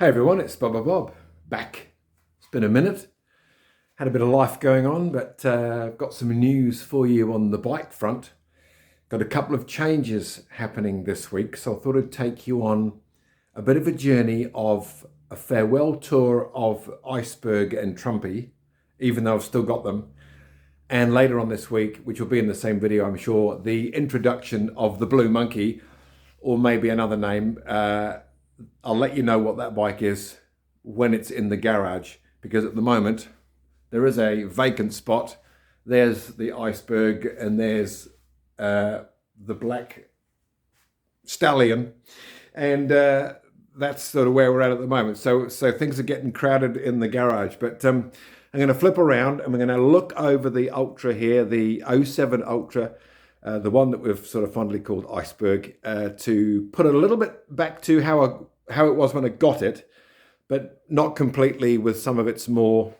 Hey everyone, it's Bobberbob back. It's been a minute. Had a bit of life going on, but I've got some news for you on the bike front. Got a couple of changes happening this week, so I thought I'd take you on a bit of a journey of a farewell tour of Iceberg and Trumpy, even though I've still got them. And later on this week, which will be in the same video, I'm sure, the introduction of the Blue Monkey, or maybe another name. I'll let you know what that bike is when it's in the garage, because at the moment there is a vacant spot. There's the Iceberg and there's the Black Stallion, and that's sort of where we're at the moment. So things are getting crowded in the garage, but I'm going to flip around and we're going to look over the Ultra here, the 07 Ultra, the one that we've sort of fondly called Iceberg, to put it a little bit back to how it was when I got it, but not completely, with some of its more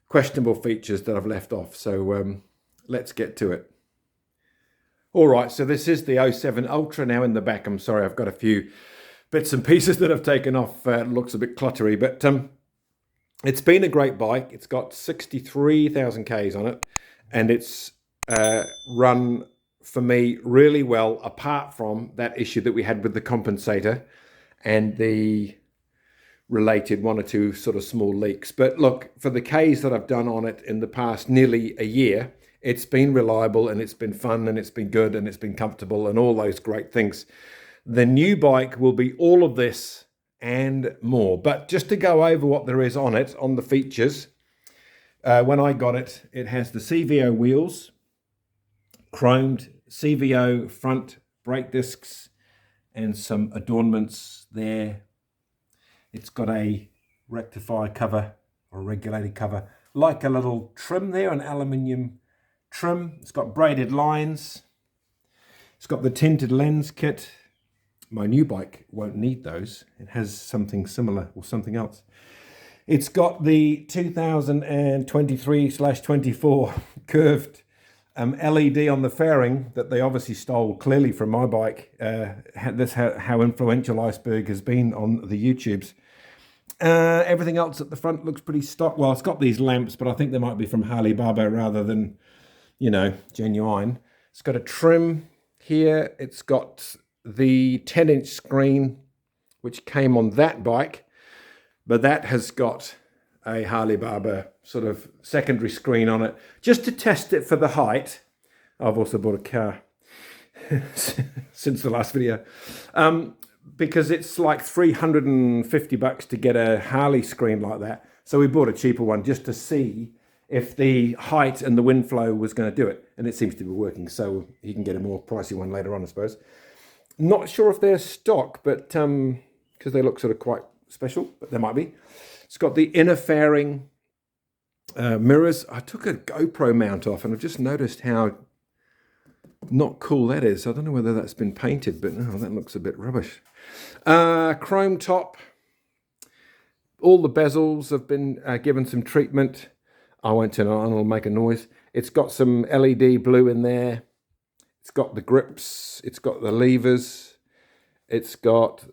questionable features that I've left off. So let's get to it. All right, so this is the 07 Ultra now in the back. I'm sorry, I've got a few bits and pieces that I've taken off. It looks a bit cluttery, but it's been a great bike. It's got 63,000 Ks on it, and it's run for me really well, apart from that issue that we had with the compensator and the related one or two sort of small leaks. But look, for the Ks that I've done on it in the past nearly a year, it's been reliable and it's been fun and it's been good and it's been comfortable and all those great things. The new bike will be all of this and more. But just to go over what there is on it, on the features, when I got it, it has the CVO wheels, chromed CVO front brake discs, and some adornments there. It's got a rectifier cover or regulated cover, like a little trim there, an aluminium trim. It's got braided lines. It's got the tinted lens kit. My new bike won't need those. It has something similar or something else. It's got the 2023/24 curved LED on the fairing that they obviously stole clearly from my bike. That's how influential Iceberg has been on the YouTubes. Everything else at the front looks pretty stock. Well, it's got these lamps, but I think they might be from Harley-Davidson rather than, genuine. It's got a trim here. It's got the 10-inch screen, which came on that bike, but that has got a Harley-Davidson sort of secondary screen on it, just to test it for the height. I've also bought a car since the last video, because it's like $350 to get a Harley screen like that. So we bought a cheaper one just to see if the height and the wind flow was going to do it, and it seems to be working. So you can get a more pricey one later on, I suppose. Not sure if they're stock, but because they look sort of quite special, but they might be. It's got the inner fairing mirrors. I took a GoPro mount off and I've just noticed how not cool that is. I don't know whether that's been painted, but no, that looks a bit rubbish. Chrome top. All the bezels have been given some treatment. I won't turn it on, it'll make a noise. It's got some LED blue in there. It's got the grips. It's got the levers. It's got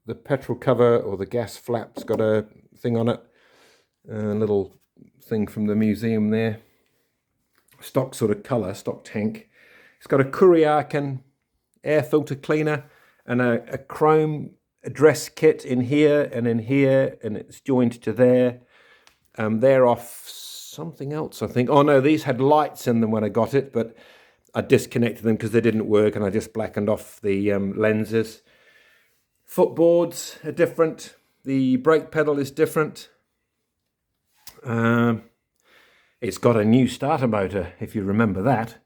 the petrol cover or the gas flap. It's got a thing on it. A little thing from the museum there. Stock sort of colour, stock tank. It's got a Kuriakin air filter cleaner and a chrome address kit in here, and it's joined to there. They're off something else, I think. Oh no, these had lights in them when I got it, but I disconnected them because they didn't work, and I just blackened off the lenses. Footboards are different. The brake pedal is different. It's got a new starter motor, if you remember that.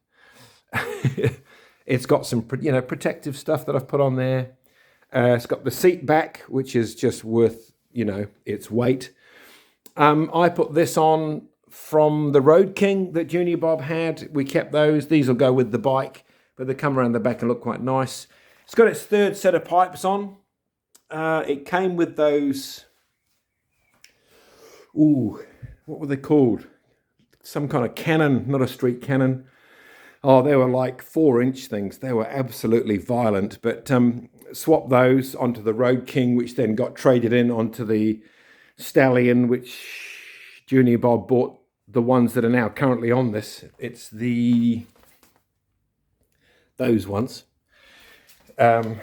It's got some, protective stuff that I've put on there. It's got the seat back, which is just worth, its weight. I put this on from the Road King that Junior Bob had. We kept those. These will go with the bike, but they come around the back and look quite nice. It's got its third set of pipes on. It came with those, what were they called? Some kind of cannon, not a street cannon. Oh, they were like 4-inch things. They were absolutely violent, but swapped those onto the Road King, which then got traded in onto the Stallion, which Junior Bob bought the ones that are now currently on this. It's those ones. They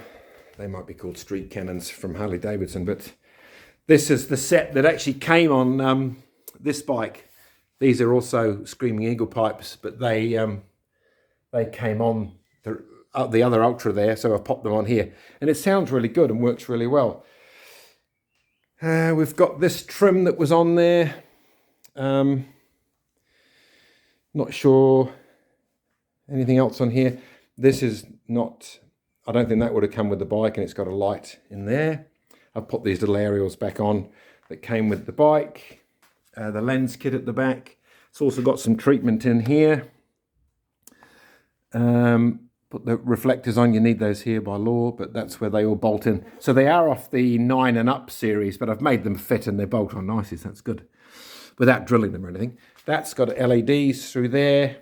might be called street cannons from Harley-Davidson, but this is the set that actually came on this bike. These are also Screaming Eagle pipes, but they came on the other Ultra there, so I popped them on here. And it sounds really good and works really well. We've got this trim that was on there. Not sure anything else on here. This is not, I don't think that would have come with the bike, and it's got a light in there. I've put these little aerials back on that came with the bike. The lens kit at the back. It's also got some treatment in here. Put the reflectors on. You need those here by law, but that's where they all bolt in. So they are off the 9 and up series, but I've made them fit and they bolt on nicely, so that's good. Without drilling them or anything. That's got LEDs through there.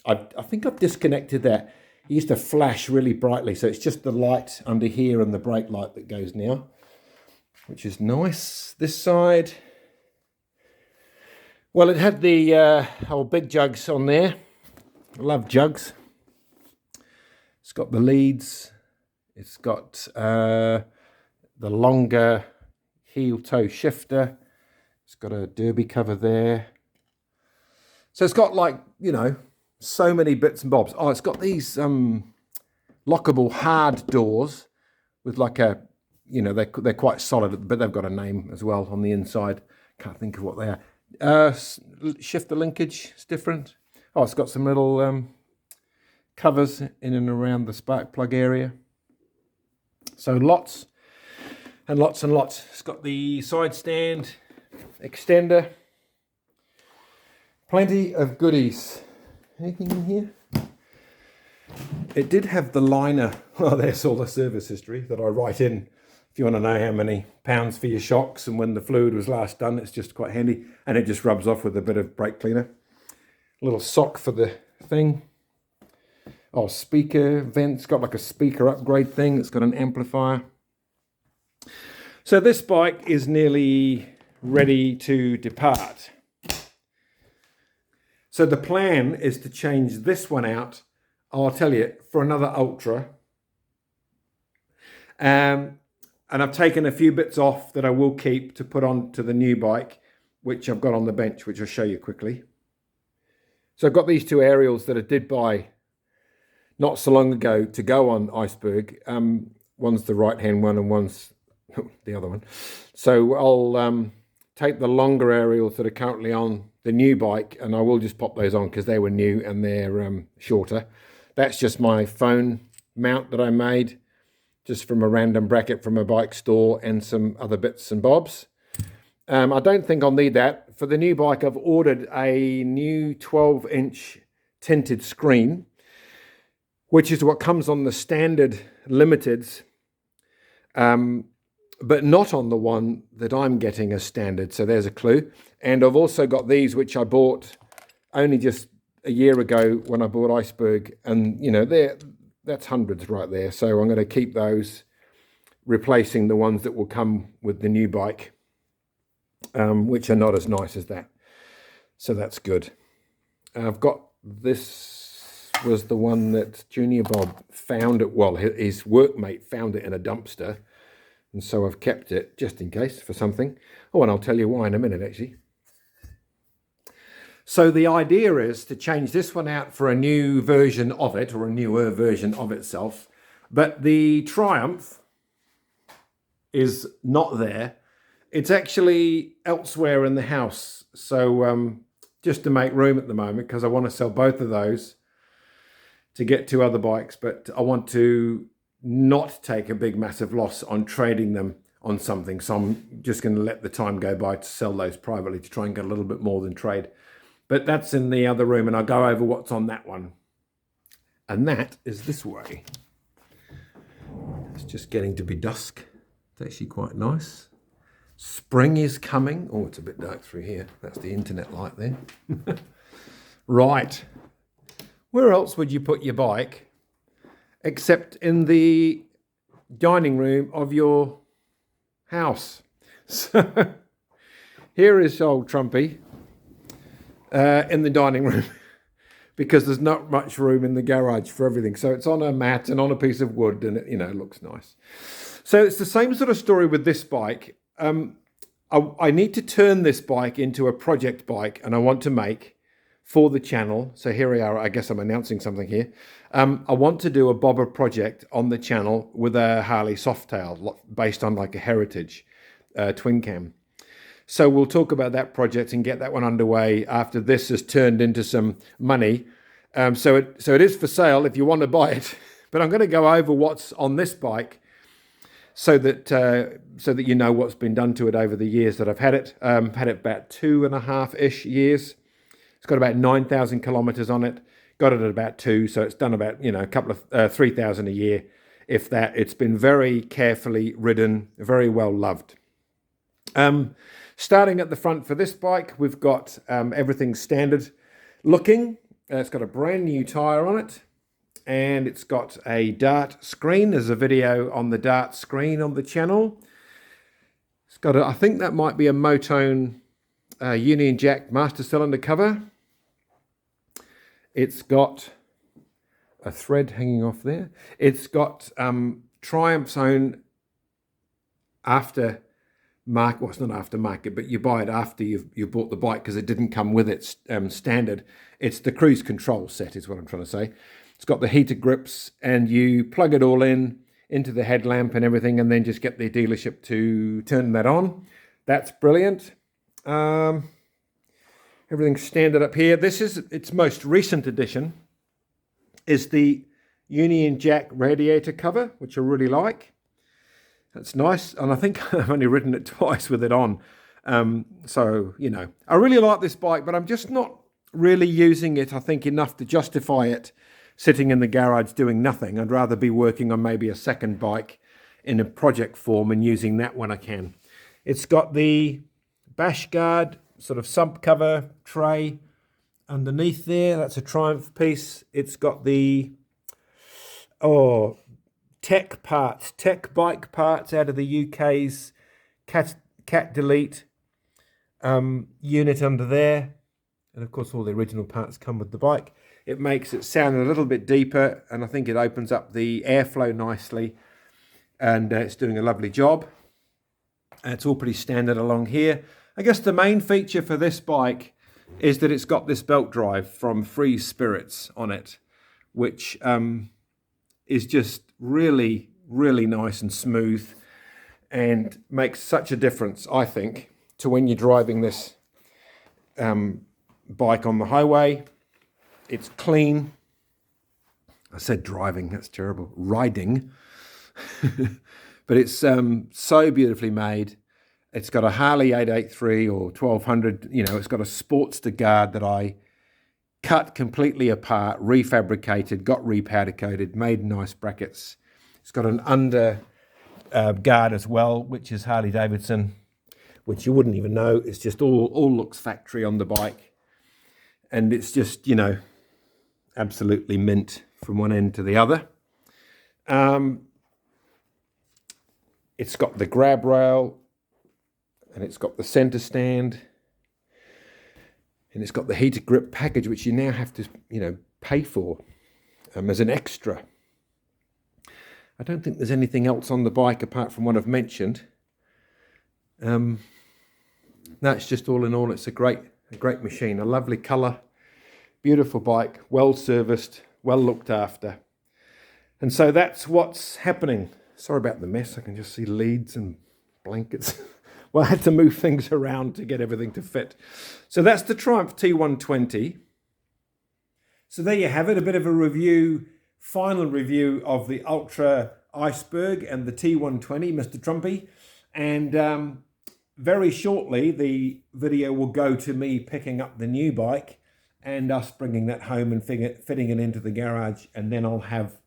I think I've disconnected that. It used to flash really brightly, so it's just the light under here and the brake light that goes now, which is nice. This side, well, it had the old big jugs on there. I love jugs. It's got the leads. It's got the longer heel toe shifter. It's got a derby cover there. So it's got, like, you know, so many bits and bobs. Oh, it's got these lockable hard doors with like a, you know, they're quite solid, but they've got a name as well on the inside. Can't think of what they are. Shifter linkage is different. Oh, it's got some little covers in and around the spark plug area. So lots and lots and lots. It's got the side stand extender. Plenty of goodies. Anything in here? It did have the liner. Oh, there's all the service history that I write in. If you want to know how many pounds for your shocks and when the fluid was last done, it's just quite handy. And it just rubs off with a bit of brake cleaner. A little sock for the thing. Oh, speaker vents. Got like a speaker upgrade thing. It's got an amplifier. So this bike is nearly ready to depart. So the plan is to change this one out, I'll tell you, for another Ultra. And I've taken a few bits off that I will keep to put on to the new bike, which I've got on the bench, which I'll show you quickly. So I've got these two aerials that I did buy not so long ago to go on Iceberg. One's the right-hand one and one's the other one. So I'll take the longer aerials that are currently on the new bike, and I will just pop those on because they were new and they're shorter. That's just my phone mount that I made just from a random bracket from a bike store and some other bits and bobs. I don't think I'll need that. For the new bike, I've ordered a new 12-inch tinted screen, which is what comes on the standard limiteds, but not on the one that I'm getting as standard. So there's a clue. And I've also got these, which I bought only just a year ago when I bought Iceberg. And, you know, that's hundreds right there. So I'm going to keep those, replacing the ones that will come with the new bike, which are not as nice as that. So that's good. I've got this, was the one that Junior Bob found it. Well, his workmate found it in a dumpster. And so I've kept it just in case for something. Oh, and I'll tell you why in a minute, actually. So the idea is to change this one out for a new version of it, or a newer version of itself. But the Triumph is not there. It's actually elsewhere in the house. So just to make room at the moment, because I want to sell both of those to get two other bikes. But I want to not take a big massive loss on trading them on something. So I'm just going to let the time go by to sell those privately to try and get a little bit more than trade. But that's in the other room, and I'll go over what's on that one. And that is this way. It's just getting to be dusk. It's actually quite nice. Spring is coming. Oh, it's a bit dark through here. That's the internet light there. Right. Where else would you put your bike except in the dining room of your house? So here is old Trumpy in the dining room because there's not much room in the garage for everything. So it's on a mat and on a piece of wood, and it looks nice. So it's the same sort of story with this bike. I need to turn this bike into a project bike, and I want to make for the channel. So here we are. I guess I'm announcing something here. I want to do a bobber project on the channel with a Harley Softail based on like a Heritage twin cam. So we'll talk about that project and get that one underway after this has turned into some money. So it is for sale if you want to buy it. But I'm going to go over what's on this bike so that you know what's been done to it over the years that I've had it. Had it about 2.5-ish years. It's got about 9,000 kilometers on it. Got it at about 2, so it's done about a couple of 3,000 a year, if that. It's been very carefully ridden, very well loved. Starting at the front for this bike, we've got everything standard looking. It's got a brand new tyre on it, and it's got a dart screen. There's a video on the dart screen on the channel. It's got I think that might be a Motone Union Jack master cylinder cover. It's got a thread hanging off there. It's got Triumph's own aftermarket, well, it's not aftermarket, but you buy it after you've bought the bike because it didn't come with it standard. It's the cruise control set is what I'm trying to say. It's got the heater grips, and you plug it all into the headlamp and everything, and then just get the dealership to turn that on. That's brilliant. Everything's standard up here. This is its most recent addition, is the Union Jack radiator cover, which I really like. That's nice, and I think I've only ridden it twice with it on. So, I really like this bike, but I'm just not really using it, I think, enough to justify it sitting in the garage doing nothing. I'd rather be working on maybe a second bike in a project form and using that when I can. It's got the bash guard sort of sump cover tray underneath there. That's a Triumph piece. It's got the tech bike parts out of the UK's cat delete unit under there, and of course all the original parts come with the bike. It makes it sound a little bit deeper, and I think it opens up the airflow nicely, and it's doing a lovely job. It's all pretty standard along here. I guess the main feature for this bike is that it's got this belt drive from Free Spirits on it, which is just really, really nice and smooth, and makes such a difference, I think, to when you're driving this bike on the highway. It's clean. I said driving, that's terrible. Riding. But it's so beautifully made. It's got a Harley 883 or 1200, it's got a Sportster guard that I cut completely apart, refabricated, got repowder coated, made nice brackets. It's got an under guard as well, which is Harley-Davidson, which you wouldn't even know. It's just all looks factory on the bike. And it's just, absolutely mint from one end to the other. It's got the grab rail, and it's got the center stand, and it's got the heated grip package, which you now have to, pay for as an extra. I don't think there's anything else on the bike apart from what I've mentioned. That's just all in all, it's a great machine, a lovely colour, beautiful bike, well serviced, well looked after. And so that's what's happening. Sorry about the mess, I can just see leads and blankets. Well, I had to move things around to get everything to fit. So that's the Triumph T120. So there you have it, a bit of a review, final review of the Ultra Iceberg and the T120, Mr. Trumpy. And very shortly, the video will go to me picking up the new bike and us bringing that home and fitting it into the garage. And then I'll have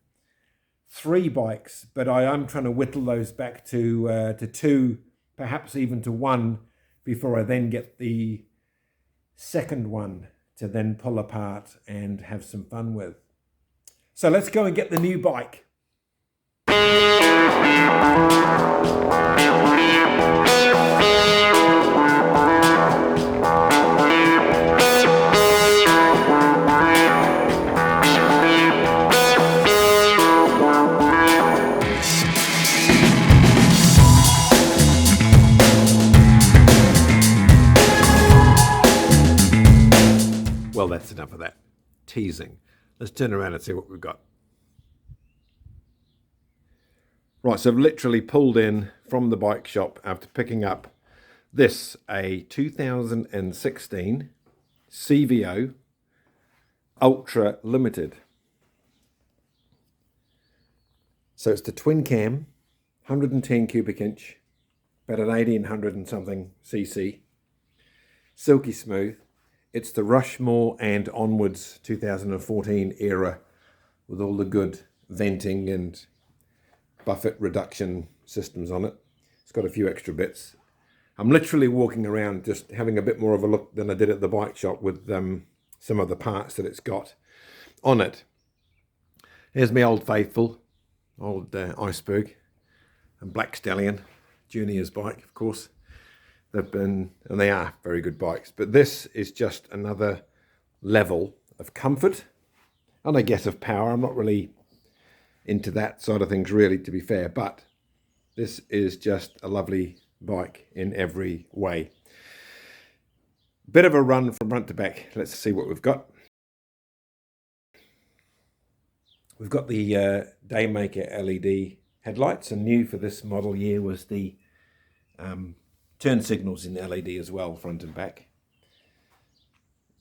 3 bikes, but I am trying to whittle those back to 2, perhaps even to 1, before I then get the second one to then pull apart and have some fun with. So let's go and get the new bike. Well, that's enough of that teasing. Let's turn around and see what we've got. Right, so I've literally pulled in from the bike shop after picking up this, a 2016 CVO Ultra Limited. So it's the twin cam, 110 cubic inch, about an 1800 and something cc, silky smooth. It's the Rushmore and onwards 2014 era with all the good venting and buffet reduction systems on it. It's got a few extra bits. I'm literally walking around just having a bit more of a look than I did at the bike shop with some of the parts that it's got on it. Here's my old faithful, old Iceberg and Black Stallion, Junior's bike, of course. They've been, and they are very good bikes, but this is just another level of comfort and I guess of power. I'm not really into that side of things really, to be fair, but this is just a lovely bike in every way. Bit of a run from front to back. Let's see what we've got. We've got the Daymaker LED headlights, and new for this model year was the turn signals in LED as well, front and back.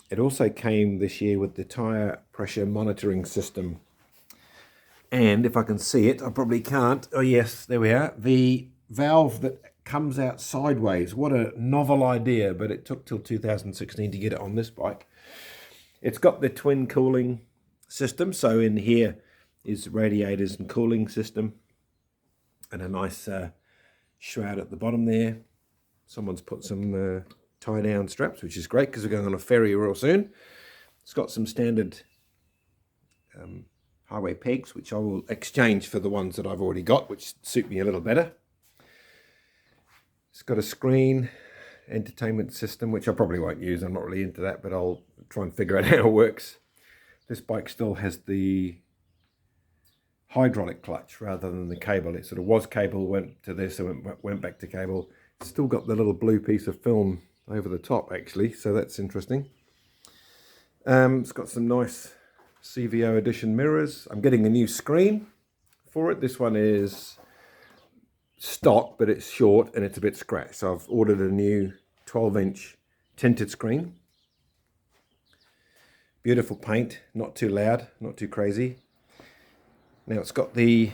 It also came this year with the tyre pressure monitoring system. And if I can see it, I probably can't. Oh yes, there we are. The valve that comes out sideways. What a novel idea, but it took till 2016 to get it on this bike. It's got the twin cooling system. So in here is radiators and cooling system. And a nice shroud at the bottom there. Someone's put some tie-down straps, which is great because we're going on a ferry real soon. It's got some standard highway pegs, which I will exchange for the ones that I've already got, which suit me a little better. It's got a screen entertainment system, which I probably won't use. I'm not really into that, but I'll try and figure out how it works. This bike still has the hydraulic clutch rather than the cable. It sort of was cable, went to this, and went back to cable. It's still got the little blue piece of film over the top, actually, so that's interesting. It's got some nice CVO edition mirrors. I'm getting a new screen for it. This one is stock, but it's short and it's a bit scratched. So I've ordered a new 12-inch tinted screen. Beautiful paint, not too loud, not too crazy. Now it's got the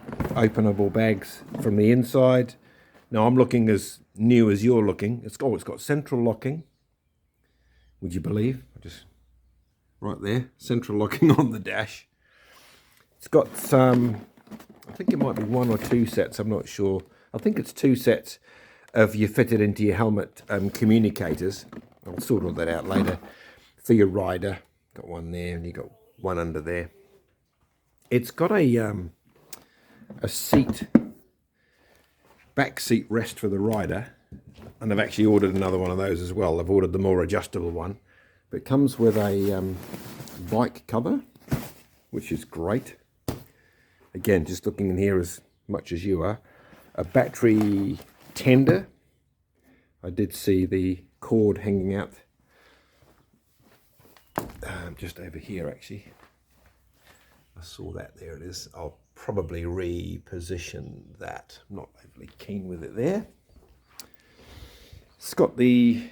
openable bags from the inside. Now I'm looking as new as you're looking. It's got central locking. Would you believe? Right there, central locking on the dash. It's got some, I think it might be one or two sets, I'm not sure. I think it's two sets of you fitted into your helmet communicators. I'll sort all that out later. For your rider, got one there and you got one under there. It's got a seat, back seat rest for the rider, and I've actually ordered another one of those as well. I've ordered the more adjustable one. But it comes with a bike cover, which is great. Again, just looking in here as much as you are. A battery tender. I did see the cord hanging out just over here, actually. I saw that. There it is. I'll probably reposition that. I'm not overly keen with it there. It's got the,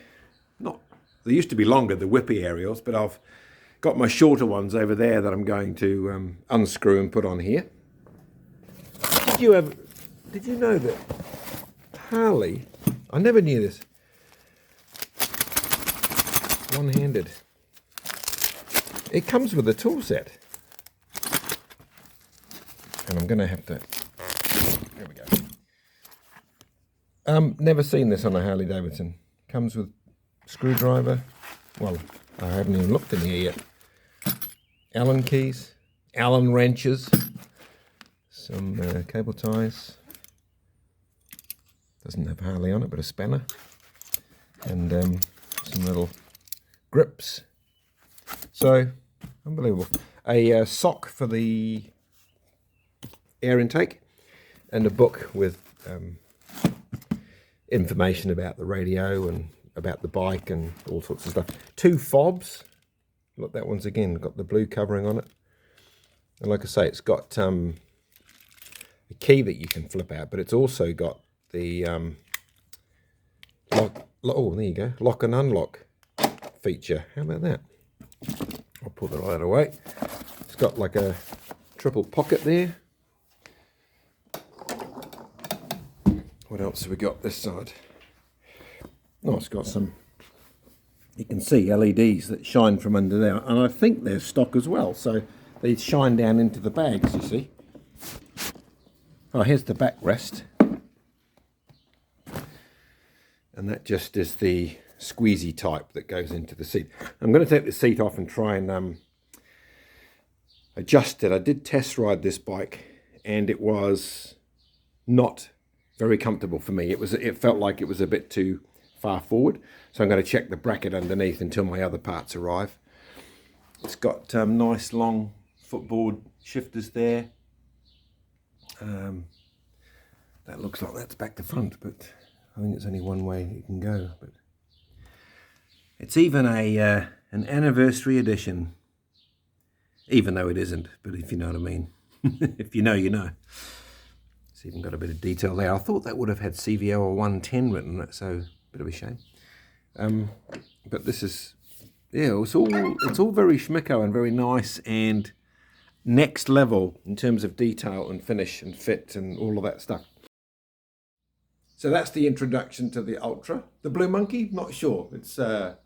they used to be longer, the whippy aerials, but I've got my shorter ones over there that I'm going to unscrew and put on here. Did you know that Harley, I never knew this, one-handed, it comes with a tool set. And I'm going to have to, there we go. Never seen this on a Harley-Davidson. Comes with screwdriver, well, I haven't even looked in here yet. Allen keys, Allen wrenches, some cable ties. Doesn't have Harley on it, but a spanner. And some little grips. So, unbelievable. A sock for the air intake, and a book with information about the radio and about the bike and all sorts of stuff. 2 fobs. Look, that one's again got the blue covering on it. And like I say, it's got a key that you can flip out, but it's also got the oh, there you go, lock and unlock feature. How about that? I'll pull that right away. It's got like a triple pocket there. What else have we got this side? Oh, it's got some, you can see LEDs that shine from under there, and I think they're stock as well, so they shine down into the bags, you see. Oh, here's the backrest. And that just is the squeezy type that goes into the seat. I'm going to take the seat off and try and adjust it. I did test ride this bike, and it was not very comfortable for me. It felt like it was a bit too far forward. So I'm going to check the bracket underneath until my other parts arrive. It's got nice long footboard shifters there. That looks like that's back to front, but I think it's only one way it can go. But it's even an anniversary edition, even though it isn't. But if you know what I mean, if you know, you know. It's even got a bit of detail there. I thought that would have had CVO or 110 written on it, so a bit of a shame. But this is, yeah, it's all very schmicko and very nice and next level in terms of detail and finish and fit and all of that stuff. So that's the introduction to the Ultra. The Blue Monkey, not sure. It's a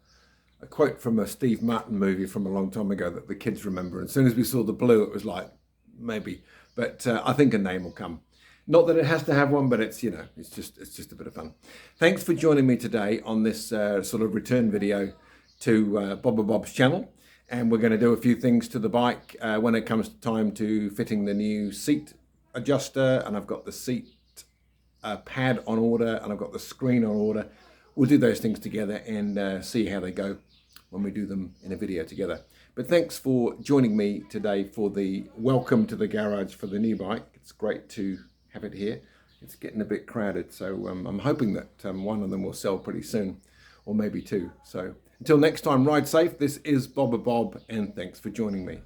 quote from a Steve Martin movie from a long time ago that the kids remember. And as soon as we saw the blue, it was like, maybe. But I think a name will come. Not that it has to have one, but it's, you know, it's just a bit of fun. Thanks for joining me today on this sort of return video to Bobberbob's channel. And we're going to do a few things to the bike when it comes to time to fitting the new seat adjuster. And I've got the seat pad on order, and I've got the screen on order. We'll do those things together and see how they go when we do them in a video together. But thanks for joining me today for the welcome to the garage for the new bike. It's great to have it here. It's getting a bit crowded, so I'm hoping that one of them will sell pretty soon, or maybe 2. So until next time, ride safe. This is Bobberbob, and thanks for joining me.